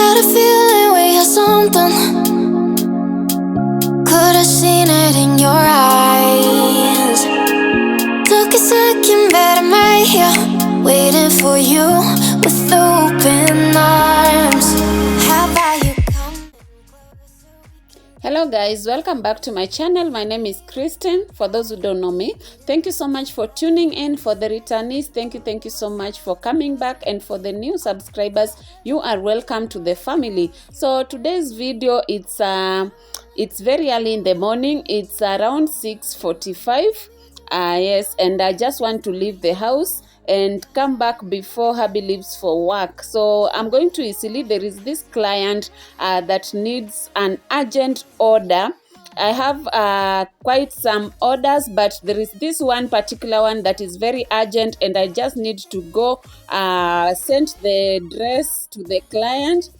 Got a feeling we got something. Could've seen it in your eyes. Took a second, but I'm right here, waiting for you with open arms. How about you come closer? Hello guys, welcome back to my channel. My name is Kristen. For those who don't know me, thank you so much for tuning in. For the returnees, thank you so much for coming back, and for the new subscribers, you are welcome to the family. So today's video, it's very early in the morning. It's around 6:45. Yes, and I just want to leave the house and come back before hubby leaves for work. So I'm going to Isili. There is this client that needs an urgent order. I have quite some orders, but there is this one particular one that is very urgent, and I just need to go send the dress to the client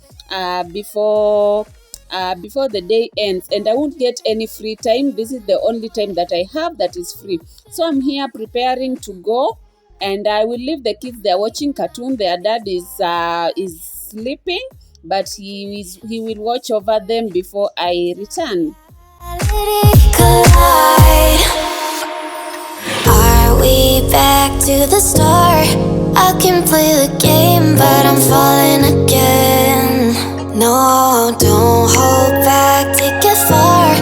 before the day ends, and I won't get any free time. This is the only time that I have that is free. So I'm here preparing to go, and I will leave the kids. They're watching cartoon. Their dad is sleeping, but he will watch over them before I return. Collide. Are we back to the start? I can play the game, but I'm falling again. No, don't hold back, take it far.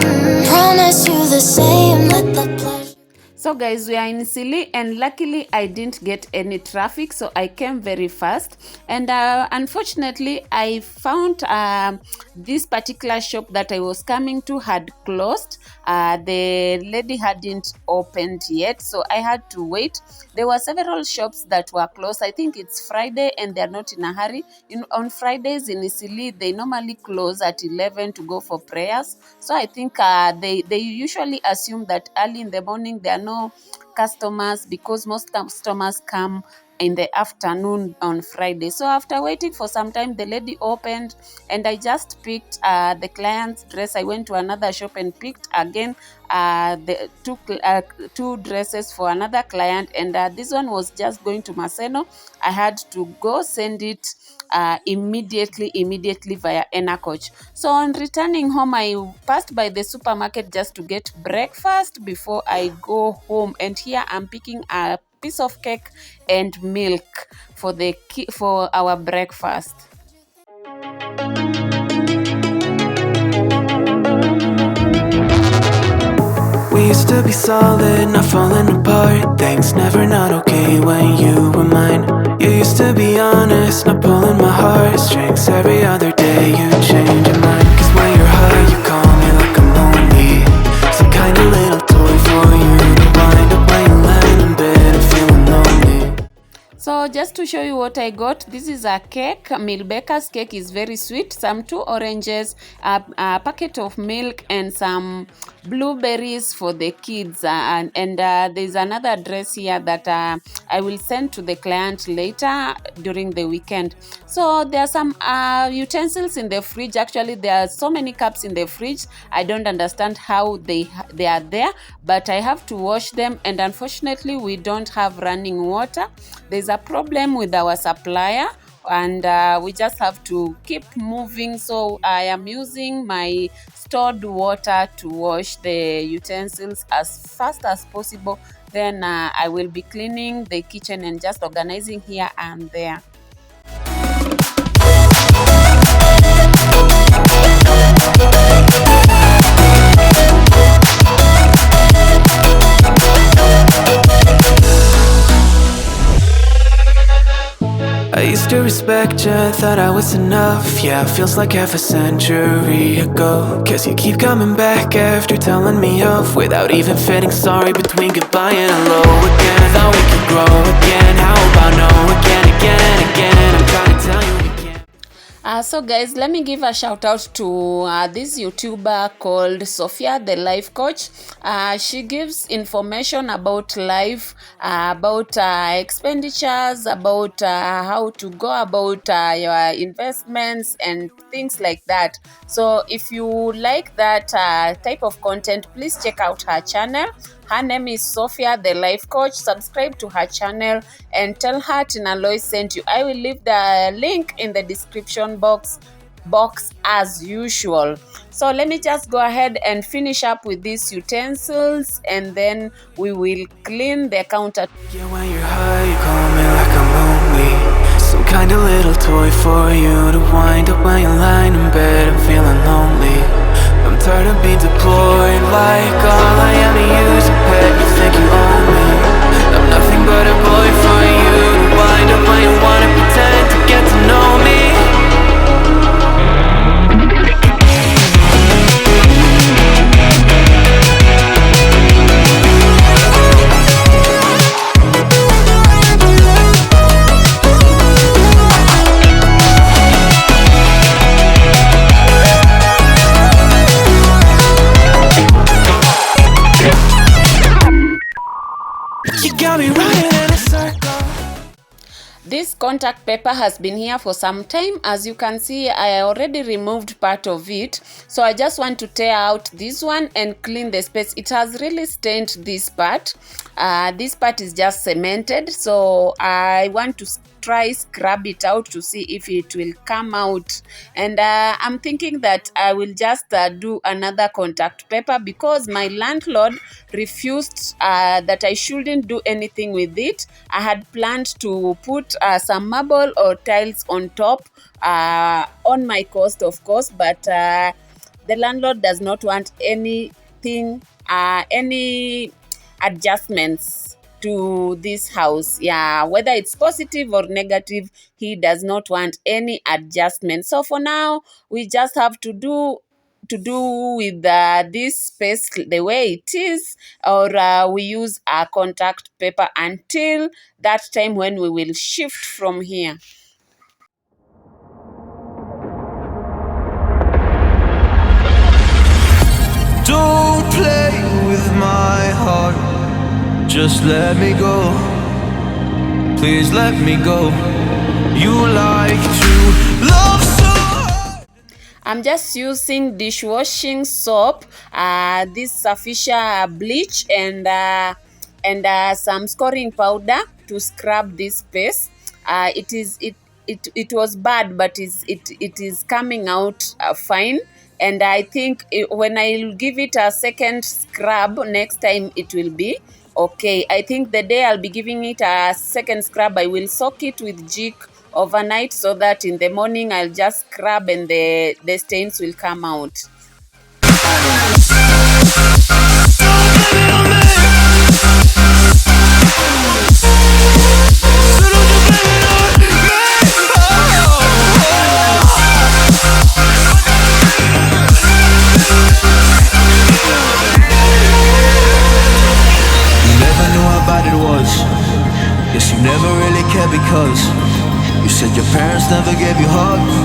Promise you the same, let the pleasure. So guys, we are in Isili, and luckily I didn't get any traffic, so I came very fast. And unfortunately, I found this particular shop that I was coming to had closed. The lady hadn't opened yet, so I had to wait. There were several shops that were closed. I think it's Friday and they're not in a hurry. On Fridays in Isili, they normally close at 11 to go for prayers. So I think they usually assume that early in the morning there are no customers, because most customers come in the afternoon on Friday. So after waiting for some time, the lady opened, and I just picked the client's dress. I went to another shop and picked again the two dresses for another client, and this one was just going to Maseno. I had to go send it immediately via Enercoach. So on returning home, I passed by the supermarket just to get breakfast before I go home, and here I'm picking a piece of cake and milk for our breakfast. We used to be solid, not falling apart. Things never not okay when you were mine. You used to be honest, not pulling my heartstrings. Every other day you change your mind. Cause when you're high you call me like I'm lonely. Some kind of little toy for you to wind up when you land in bed and feeling lonely. So just to show you what I got, this is a cake. Milbaker's cake is very sweet. Some 2 oranges, a packet of milk, and some blueberries for the kids. And there's another dress here that I will send to the client later during the weekend. So there are some utensils in the fridge. Actually, there are so many cups in the fridge. I don't understand how they are there, but I have to wash them. And unfortunately, we don't have running water. There's a problem with our supplier, and we just have to keep moving. So I am using my stored water to wash the utensils as fast as possible. Then I will be cleaning the kitchen and just organizing here and there. I used to respect you, thought I was enough. Yeah, feels like half a century ago. Guess you keep coming back after telling me off, without even feeling sorry between goodbye and hello again. Thought we could grow again, how about no again, I'm trying to tell you we can't. So guys, let me give a shout out to this YouTuber called Sophia, the life coach. She gives information about life, about expenditures, about how to go about your investments and things like that. So if you like that type of content, please check out her channel. Her name is Sophia, the life coach. Subscribe to her channel and tell her Tina Lois sent you. I will leave the link in the description box box as usual. So let me just go ahead and finish up with these utensils, and then we will clean the counter. Yeah, when you're high, you call me like I'm lonely. Some kind of little toy for you to wind up when you're lying in bed and feeling lonely. I'm tired of being deployed, like all I am to you is a pet. You think you own me? I'm nothing but a boy for you to wind up when you wanna pretend to get to know me. You got me running in a circle. This contact paper has been here for some time. As you can see, I already removed part of it. So I just want to tear out this one and clean the space. It has really stained this part. This part is just cemented. So I want to try scrub it out to see if it will come out. And I'm thinking that I will just do another contact paper, because my landlord refused that I shouldn't do anything with it. I had planned to put some marble or tiles on top, on my cost, of course, but the landlord does not want anything, any adjustments to this house. Yeah, whether it's positive or negative, he does not want any adjustment. So for now, we just have to do with this space the way it is, or we use our contact paper until that time when we will shift from here. Don't play with my heart. Just let me go. Please let me go. You like to love so hard. I'm just using dishwashing soap, this sufficient bleach, and some scoring powder to scrub this space. It was bad, but it is coming out fine. And I think when I'll give it a second scrub next time, it will be okay. I think the day I'll be giving it a second scrub, I will soak it with jik overnight, so that in the morning I'll just scrub and the stains will come out. Yes, you never really cared because you said your parents never gave you hugs,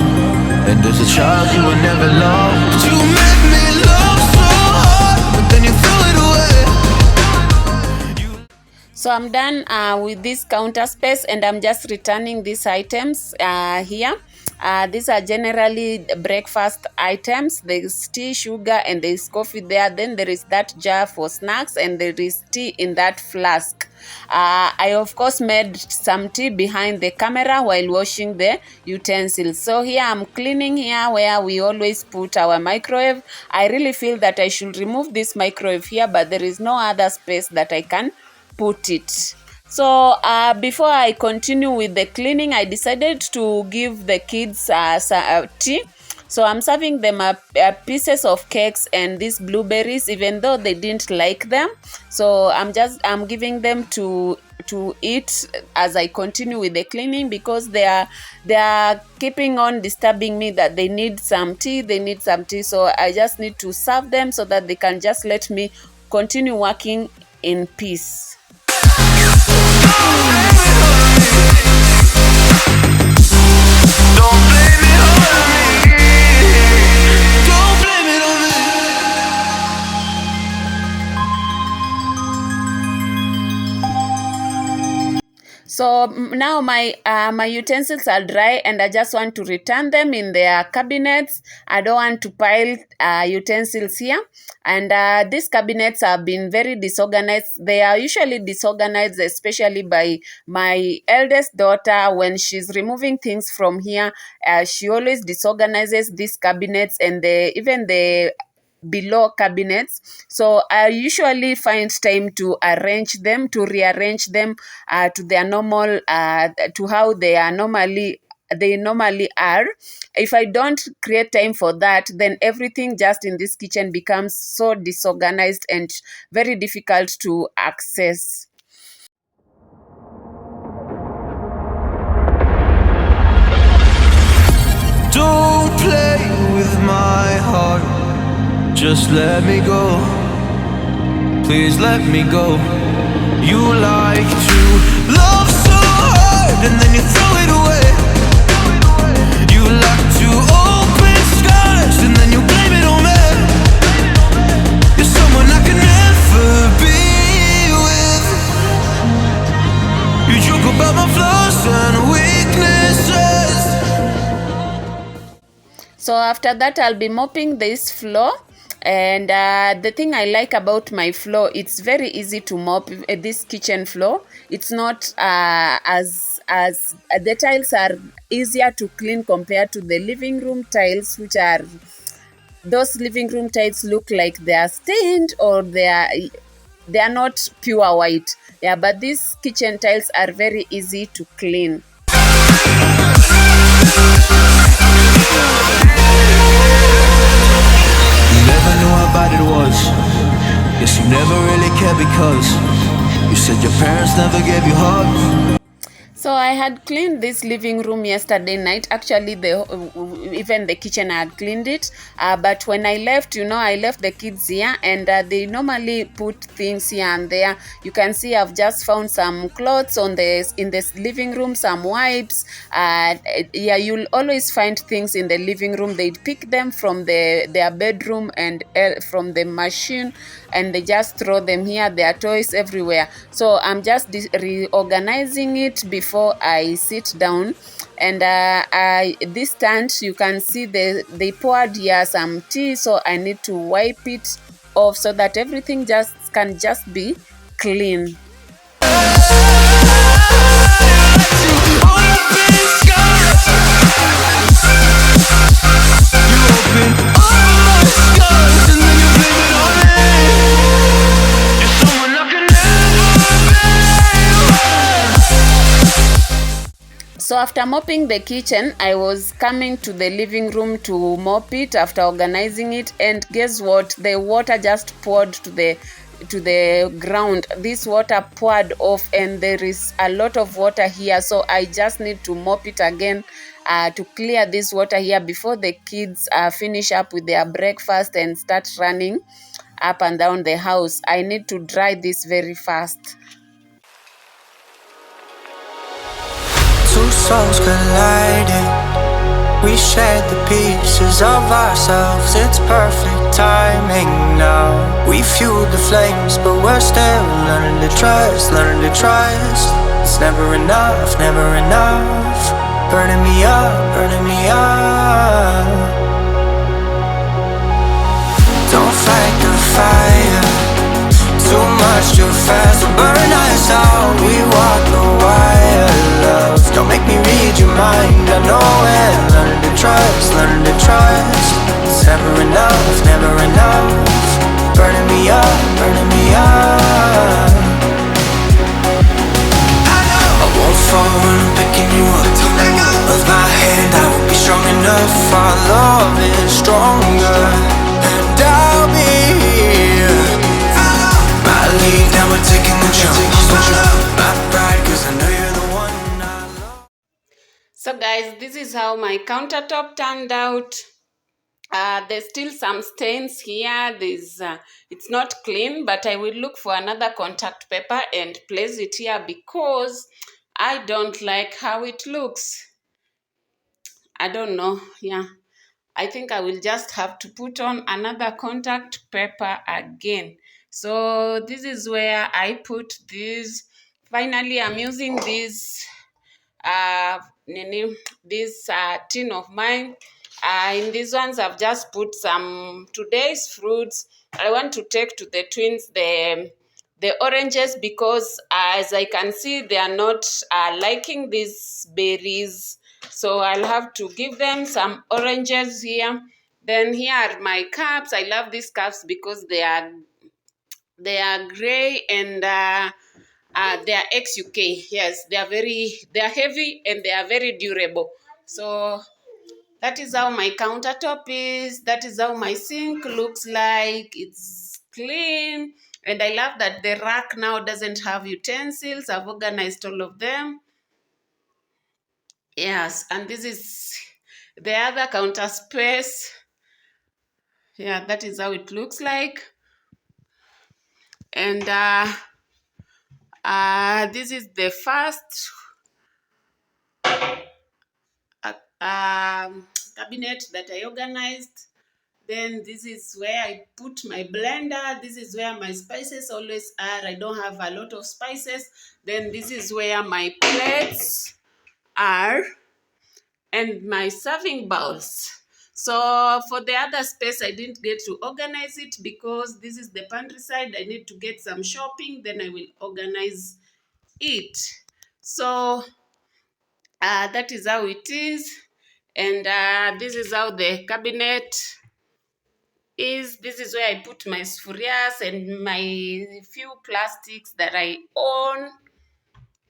and as a child you were never loved. You made me love so hard, but then you threw it away. So I'm done with this counter space, and I'm just returning these items here. These are generally breakfast items. There's tea, sugar, and there's coffee there. Then there is that jar for snacks, and there is tea in that flask. I of course made some tea behind the camera while washing the utensils. So here I'm cleaning here where we always put our microwave. I really feel that I should remove this microwave here, but there is no other space that I can put it. So before I continue with the cleaning, I decided to give the kids tea. So I'm serving them pieces of cakes and these blueberries, even though they didn't like them. So I'm giving them to eat as I continue with the cleaning, because they are keeping on disturbing me that they need some tea. So I just need to serve them so that they can just let me continue working in peace. So So now my utensils are dry, and I just want to return them in their cabinets. I don't want to pile utensils here. And these cabinets have been very disorganized. They are usually disorganized, especially by my eldest daughter. When she's removing things from here, she always disorganizes these cabinets and even the below cabinets. So I usually find time to rearrange them to their normal, to how they normally are. If I don't create time for that, then everything just in this kitchen becomes so disorganized and very difficult to access. Don't play with my heart, just let me go. Please let me go. You like to love so hard and then you throw it away. You like to open scars and then you blame it on me. You're someone I can never be with. You joke about my flaws and weaknesses. So after that, I'll be mopping this floor. And the thing I like about my floor, it's very easy to mop this kitchen floor. It's not as the tiles are easier to clean compared to the living room tiles, which are those living room tiles look like they are stained, or they are not pure white. Yeah, but these kitchen tiles are very easy to clean. Never knew how bad it was. Guess you never really cared because you said your parents never gave you hugs. So I had cleaned this living room yesterday night. Actually, even the kitchen I had cleaned it. But when I left, I left the kids here, and they normally put things here and there. You can see I've just found some clothes in this living room, some wipes. Yeah, you'll always find things in the living room. They'd pick them from their bedroom and from the machine, and they just throw them here. There are toys everywhere. So I'm just reorganizing it before I sit down. And this stand, you can see they poured here some tea, so I need to wipe it off so that everything can just be clean. So after mopping the kitchen, I was coming to the living room to mop it after organizing it, and guess what? The water just poured to the ground. This water poured off, and there is a lot of water here, so I just need to mop it again to clear this water here before the kids finish up with their breakfast and start running up and down the house. I need to dry this very fast. Two souls colliding. We shared the pieces of ourselves. It's perfect timing now. We fueled the flames, but we're still learning to trust, learning to trust. It's never enough, never enough. Burning me up, burning me up. Don't fight the fire. Too much, too fast, will burn us out. We walk the wire, love. Don't make me read your mind, I know it. Learning to trust, learning to trust. It's never enough, never enough. Burning me up, burning me up. I won't fall when I'm picking you up. With my hand, I won't be strong enough. Our love is stronger, and I'll be here. Now we're taking the jump. My pride, 'cause I know you're the one I love. So guys, this is how my countertop turned out. There's still some stains here. It's not clean, but I will look for another contact paper and place it here because I don't like how it looks. I don't know. Yeah, I think I will just have to put on another contact paper again. So this is where I put these Finally, I'm using this this tin of mine. In these ones, I've just put some today's fruits. I want to take to the twins the oranges because as I can see, they are not liking these berries. So I'll have to give them some oranges here. Then here are my cups. I love these cups because they are gray and they are XUK. Yes, they are heavy and they are very durable. So that is how my countertop is. That is how my sink looks like. It's clean. And I love that the rack now doesn't have utensils. I've organized all of them. Yes, and this is the other counter space. Yeah, that is how it looks like. And this is the first cabinet that I organized. Then this is where I put my blender. This is where my spices always are. I don't have a lot of spices. Then this is where my plates are and my serving bowls. So for the other space, I didn't get to organize it because this is the pantry side. I need to get some shopping. Then I will organize it. So that is how it is. And this is how the cabinet is. This is where I put my sfurias and my few plastics that I own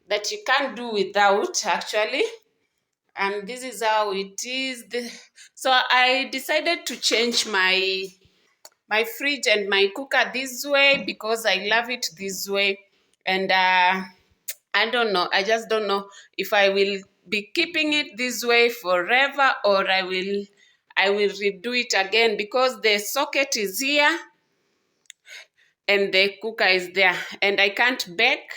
that you can't do without actually. And this is how it is. So I decided to change my fridge and my cooker this way because I love it this way. And I don't know. I just don't know if I will be keeping it this way forever or I will redo it again because the socket is here and the cooker is there and I can't bake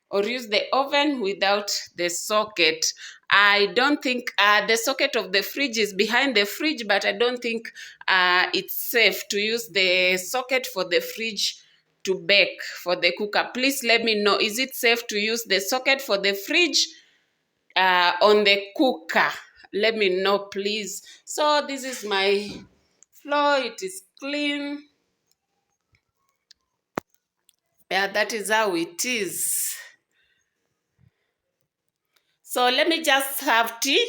or use the oven without the socket. I don't think the socket of the fridge is behind the fridge, but I don't think it's safe to use the socket for the fridge to bake for the cooker. Please let me know, is it safe to use the socket for the fridge on the cooker? Let me know, please. So this is my floor. It is clean. Yeah, that is how it is. So let me just have tea.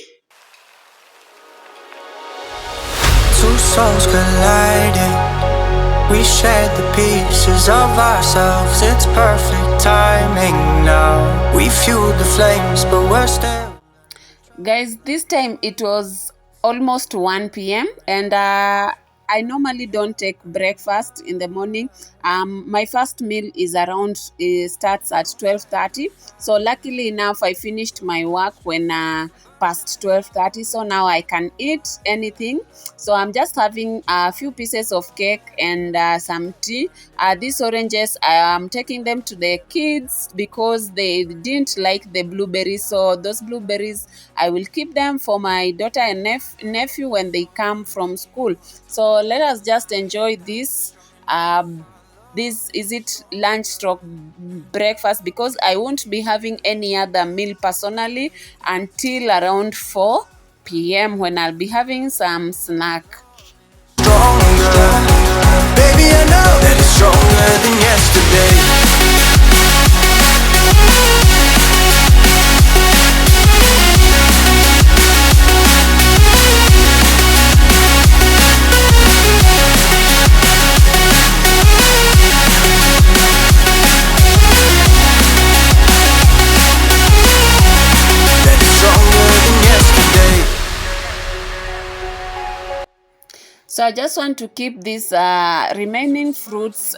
Two souls colliding. We shared the pieces of ourselves. It's perfect timing now. We fueled the flames, but we're still. Guys, this time it was almost 1 p.m. and I normally don't take breakfast in the morning. My first meal is starts at 12:30. So luckily enough, I finished my work when past 12:30. So now I can eat anything. So I'm just having a few pieces of cake and some tea. These oranges, I'm taking them to the kids because they didn't like the blueberries. So those blueberries, I will keep them for my daughter and nephew when they come from school. So let us just enjoy this. This is it lunch stroke breakfast because I won't be having any other meal personally until around 4 p.m. when I'll be having some snack. Stronger, baby, I know that it's stronger than yesterday. So I just want to keep these remaining fruits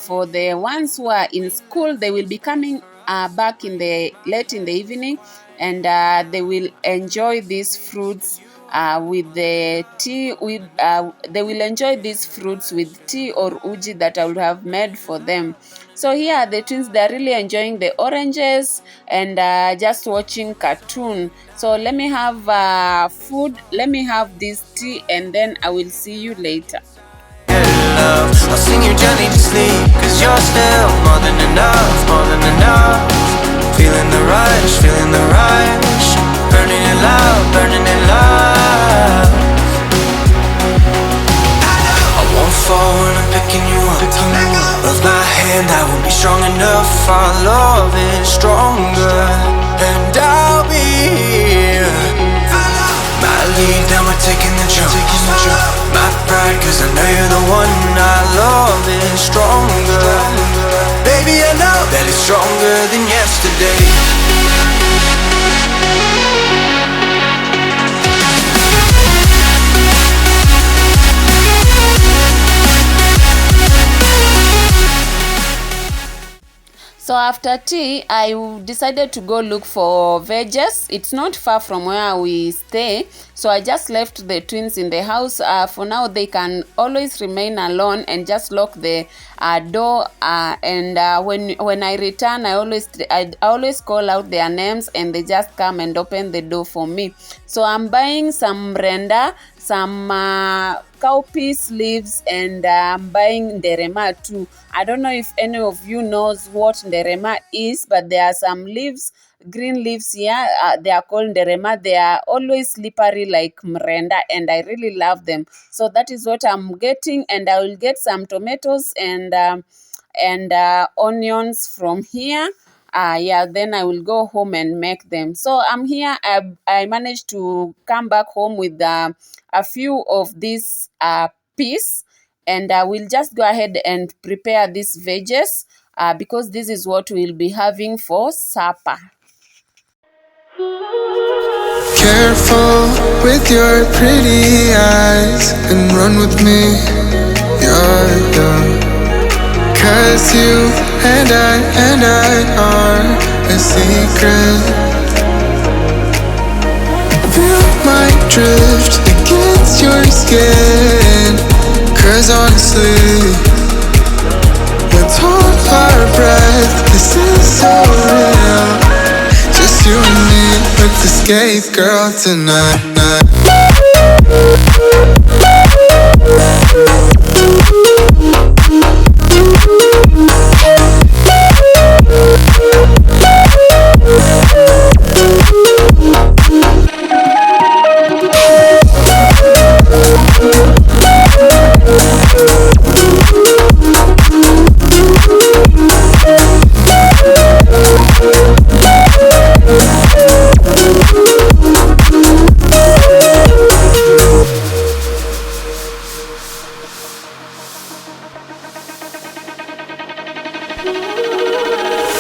for the ones who are in school. They will be coming back late in the evening, and they will enjoy these fruits with the tea. They will enjoy these fruits with tea or uji that I would have made for them. So here the twins, they're really enjoying the oranges and just watching cartoon. So let me have food, let me have this tea, and then I will see you later. Love, I'll sing you gently to sleep, 'cause you're still more than enough, more than enough. Feeling the rush, feeling the rush. Burning it loud, burning it loud. I won't fall when I'm picking you up. Of my hand, I won't be strong enough. Our love is stronger, and I'll be here. My lead, now we're taking the jump. My pride, cause I know you're the one. Our love is stronger. Baby, I know that it's stronger than yesterday. So after tea, I decided to go look for veggies. It's not far from where we stay, so I just left the twins in the house. For now, they can always remain alone and just lock the door. When I return, I always call out their names, and they just come and open the door for me. So I'm buying some renda, some cowpeas leaves, and I'm buying nderema too. I don't know if any of you knows what nderema is, but there are some leaves, green leaves here. They are called nderema. They are always slippery like mrenda, and I really love them. So that is what I'm getting, and I will get some tomatoes and onions from here. Then I will go home and make them. So I'm here. I managed to come back home with a few of these peas, and we'll just go ahead and prepare these veggies because this is what we'll be having for supper. Careful with your pretty eyes and run with me, you're young. Cause you and I are a secret. Feel my drift against your skin. Cause honestly, let's hold our breath. This is so real. Just you and me, let's escape, girl, tonight.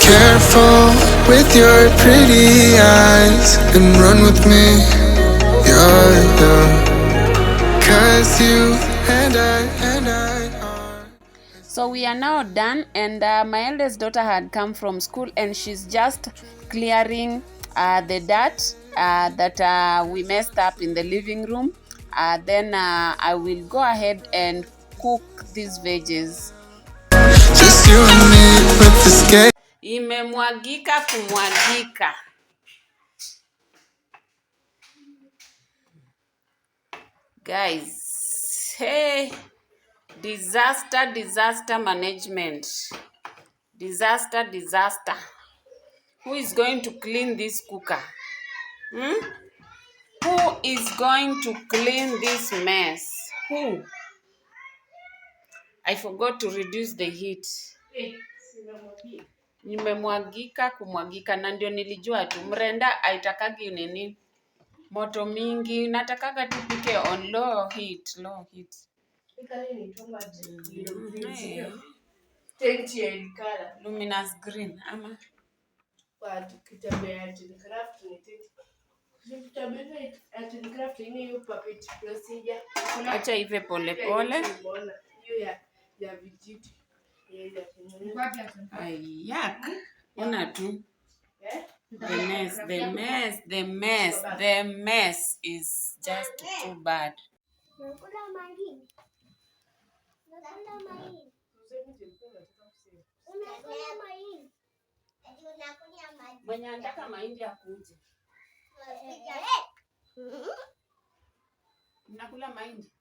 Careful with your pretty eyes and run with me, you're young. Cause you and I are. So we are now done, and my eldest daughter had come from school, and she's just clearing the dirt that we messed up in the living room. Then I will go ahead and cook these veggies. Just you and me with the skate. Imemwagika kumwagika. Guys, hey, disaster management. Disaster. Who is going to clean this cooker? Who is going to clean this mess? Who? I forgot to reduce the heat. Nimemwagika kumwagika, na ndio nilijua tu mrenda aitakagi nini moto mingi, natakaga tupike on low heat. Luminous green ama acha ive pole pole. Ayak. Ona tu. The mess is just too bad. Mwenye anataka mahindi akuje. Unakula mahindi?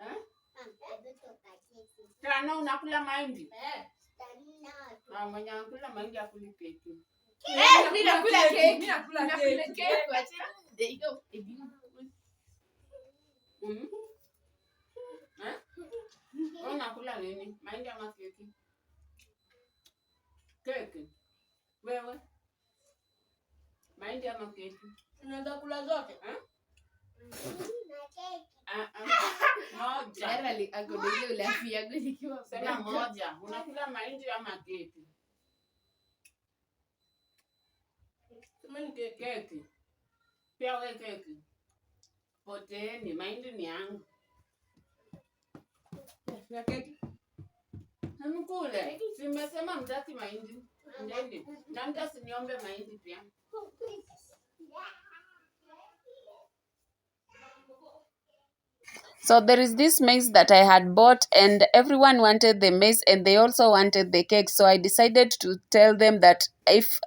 Eh? Tano unakula mahindi? Mwenye anakula mahindi akuli keki. Mimi nakula keki. Unakula nini? Mahindi ama keki? Keki. Wewe? Mahindi ama keki? Unaweza kula zote? Moja. Sema moja. Unakula mahindi ama keki? Mimi Keki. Pia wewe keki. Poteni, mahindi ni yangu. ya keki. Mkule. Simesema mtaki mahindi. Ndeni. Na mtasiniombe mahindi pia. So there is this maize that I had bought and everyone wanted the maize and they also wanted the cake. So I decided to tell them that if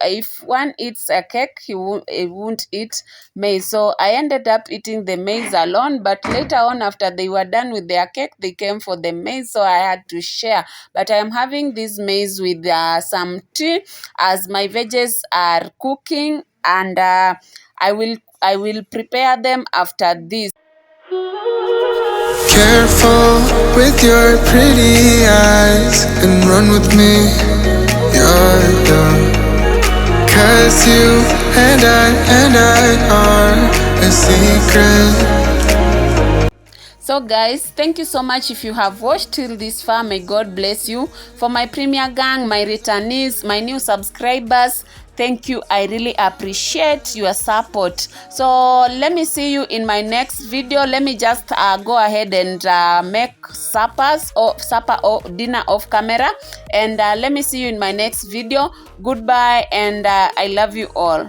one eats a cake, he won't eat maize. So I ended up eating the maize alone. But later on, after they were done with their cake, they came for the maize. So I had to share. But I am having this maize with some tea as my veggies are cooking, and I will prepare them after this. Careful with your pretty eyes and run with me, you're young. 'Cause you and I are a secret. So guys, thank you so much if you have watched till this far. May God bless you. For my premier gang, my returnees, my new subscribers, thank you. I really appreciate your support. So let me see you in my next video. Let me just go ahead and make supper or dinner off camera, and let me see you in my next video. Goodbye, and I love you all.